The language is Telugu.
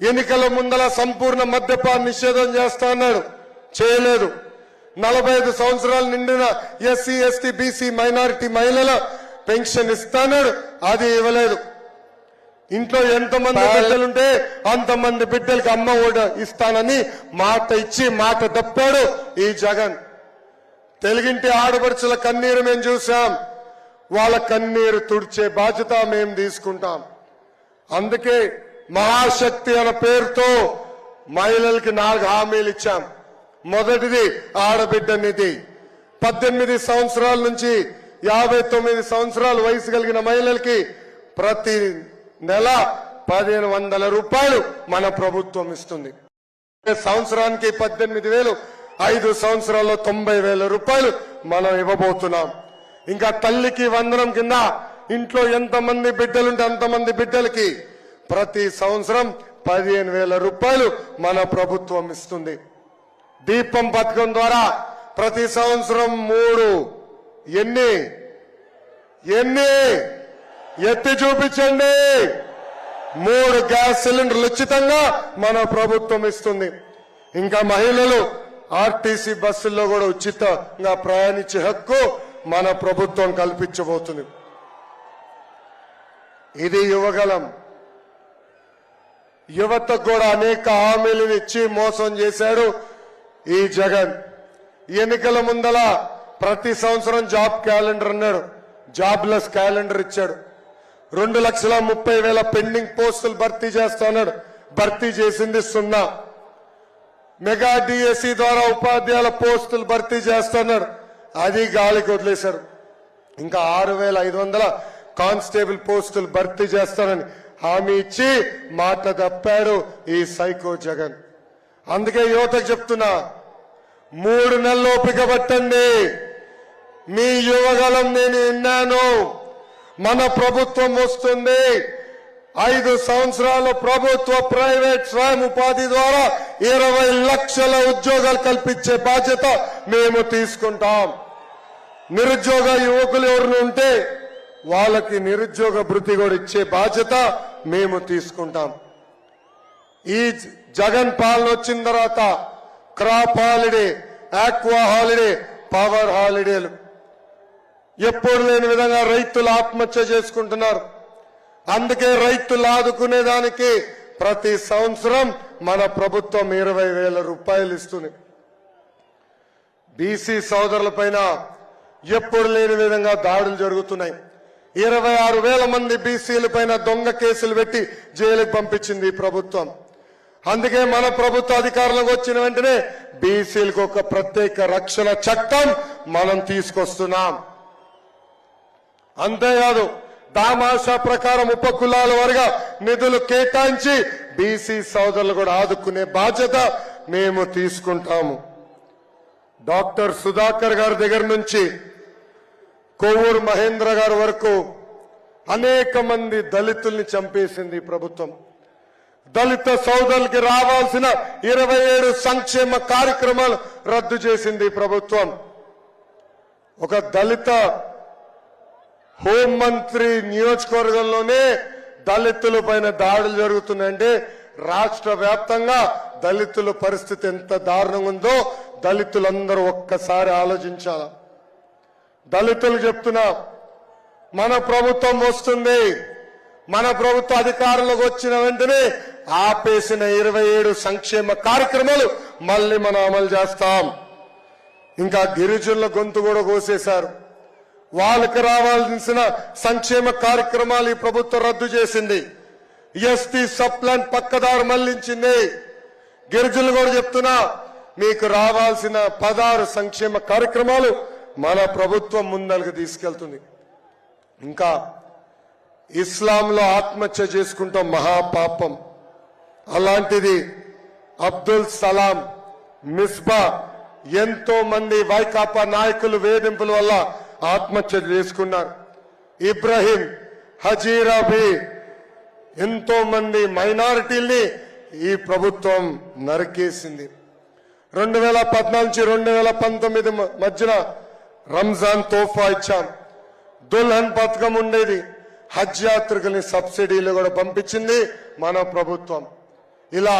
ఎన్నికల ముందల సంపూర్ణ మద్యపాన నిషేధం చేస్తా అన్నాడు, చేయలేదు. 45 సంవత్సరాలు నిండిన ఎస్సీ ఎస్టీ బీసీ మైనారిటీ మహిళల పెన్షన్ ఇస్తాన్నాడు, అది ఇవ్వలేదు. ఇంట్లో ఎంతమంది బిడ్డలుంటే అంతమంది బిడ్డలకి అమ్మ ఓడ ఇస్తానని మాట ఇచ్చి మాట తప్పాడు ఈ జగన్. తెలుగింటి ఆడపడుచుల కన్నీరు మేము చూసాం, వాళ్ళ కన్నీరు తుడిచే బాధ్యత మేము తీసుకుంటాం. అందుకే మహాశక్తి అనే పేరుతో మహిళలకి 4 హామీలు ఇచ్చాం. మొదటిది ఆడబిడ్డ నిధి. 18 సంవత్సరాల నుంచి 59 సంవత్సరాల వయసు కలిగిన మహిళలకి ప్రతి నెల 1500 రూపాయలు మన ప్రభుత్వం ఇస్తుంది. సంవత్సరానికి 18,000, 5 సంవత్సరాల్లో 90,000 రూపాయలు మనం ఇవ్వబోతున్నాం. ఇంకా తల్లికి వందనం కింద ఇంట్లో ఎంతమంది బిడ్డలుంటే అంతమంది బిడ్డలకి ప్రతి సంవత్సరం 15,000 రూపాయలు మన ప్రభుత్వం ఇస్తుంది. దీపం పథకం ద్వారా ప్రతి సంవత్సరం 3 ఎన్ని ఎత్తి చూపించండి, 3 గ్యాస్ సిలిండర్లు ఉచితంగా మన ప్రభుత్వం ఇస్తుంది. ఇంకా మహిళలు ఆర్టీసీ బస్సుల్లో కూడా ఉచితంగా ప్రయాణించే హక్కు మన ప్రభుత్వం కల్పించబోతుంది. ఇది యువగలం. యువతకు కూడా అనేక హామీలను ఇచ్చి మోసం చేశాడు ఈ జగన్. ఎన్నికల ముందల ప్రతి సంవత్సరం జాబ్ క్యాలెండర్ అన్నాడు, జాబ్లెస్ క్యాలెండర్ ఇచ్చాడు. 2,30,000 పెండింగ్ పోస్టులు భర్తీ చేస్తున్నాడు, భర్తీ చేసింది 0. మెగా డిఎస్సి ద్వారా ఉపాధ్యాయుల పోస్టులు భర్తీ చేస్తున్నాడు, అది గాలికి వదిలేశారు. ఇంకా 6,500 కానిస్టేబుల్ పోస్టులు భర్తీ చేస్తానని హామీ ఇచ్చి మాట తప్పాడు ఈ సైకో జగన్. అందుకే యువతకు చెప్తున్నా, 3 నెలలు ఓపిక పట్టండి. మీ యువగలం నేను విన్నాను, మన ప్రభుత్వం వస్తుంది. 5 సంవత్సరాల ప్రభుత్వ ప్రైవేట్ స్వయం ఉపాధి ద్వారా 20 లక్షల ఉద్యోగాలు కల్పించే బాధ్యత మేము తీసుకుంటాం. నిరుద్యోగ యువకులు ఎవరు ఉంటే వాళ్ళకి నిరుద్యోగ భృతి కూడా ఇచ్చే బాధ్యత మేము తీసుకుంటాం. ఈ జగన్ పాలన వచ్చిన తర్వాత crop holiday, aqua holiday, power హాలిడేలు ఎప్పుడు లేని విధంగా రైతులు ఆత్మహత్య చేసుకుంటున్నారు. అందుకే రైతులు ఆదుకునేదానికి ప్రతి సంవత్సరం మన ప్రభుత్వం 20,000 రూపాయలు ఇస్తుంది. బీసీ సోదరుల పైన ఎప్పుడు లేని విధంగా దాడులు జరుగుతున్నాయి. 26,000 మంది బీసీల పైన దొంగ కేసులు పెట్టి జైలుకు పంపించింది ఈ ప్రభుత్వం. అందుకే మన ప్రభుత్వ అధికారంలోకి వచ్చిన వెంటనే బీసీలకు ఒక ప్రత్యేక రక్షణ చట్టం మనం తీసుకొస్తున్నాం. అంతేకాదు దామాషా ప్రకారం ఉపకులాల వారిగా నిధులు కేటాయించి బీసీ సోదరులు కూడా ఆదుకునే బాధ్యత మేము తీసుకుంటాము. డాక్టర్ సుధాకర్ గారి దగ్గర నుంచి కొవ్వూరు మహేంద్ర గారి వరకు అనేక మంది దళితుల్ని చంపేసింది ప్రభుత్వం. దళిత సోదరులకి రావాల్సిన 27 సంక్షేమ కార్యక్రమాలు రద్దు చేసింది ప్రభుత్వం. ఒక దళిత హోంమంత్రి నియోజకవర్గంలోనే దళితుల పైన దాడులు జరుగుతున్నాయంటే రాష్ట్ర వ్యాప్తంగా దళితుల పరిస్థితి ఎంత దారుణంగా ఉందో దళితులందరూ ఒక్కసారి ఆలోచించాల. దళితులు చెప్తున్నా, మన ప్రభుత్వం వస్తుంది, మన ప్రభుత్వ అధికారంలోకి వచ్చిన వెంటనే ఆపేసిన 27 సంక్షేమ కార్యక్రమాలు మళ్ళీ మనం అమలు చేస్తాం. ఇంకా గిరిజనుల గొంతు కూడా కోసేశారు. వాళ్ళకి రావాల్సిన సంక్షేమ కార్యక్రమాలు ఈ ప్రభుత్వం రద్దు చేసింది. ఎస్టీ సబ్ ప్లాన్ పక్కదారు మళ్లించింది. గిరిజనులు కూడా చెప్తున్నా, మీకు రావాల్సిన 16 సంక్షేమ కార్యక్రమాలు మన ప్రభుత్వం ముందరకు తీసుకెళ్తుంది. ఇంకా ఇస్లాంలో ఆత్మహత్య చేసుకుంటాం మహాపాపం. అలాంటిది అబ్దుల్ సలాం, మిస్బా, ఎంతో మంది వైకాపా నాయకులు వేధింపుల వల్ల ఆత్మహత్య చేసుకున్నారు. ఇబ్రాహీం, హజీరాబీ, ఎంతో మంది మైనారిటీల్ని ఈ ప్రభుత్వం నరికేసింది. 2014 నుంచి 2019 మధ్యన రంజాన్ తోఫా ఇచ్చాం. దుల్హన్ పథకం ఉండేది, హజ్ యాత్రికుల్ని సబ్సిడీలు కూడా పంపించింది మన ప్రభుత్వం. ఇలా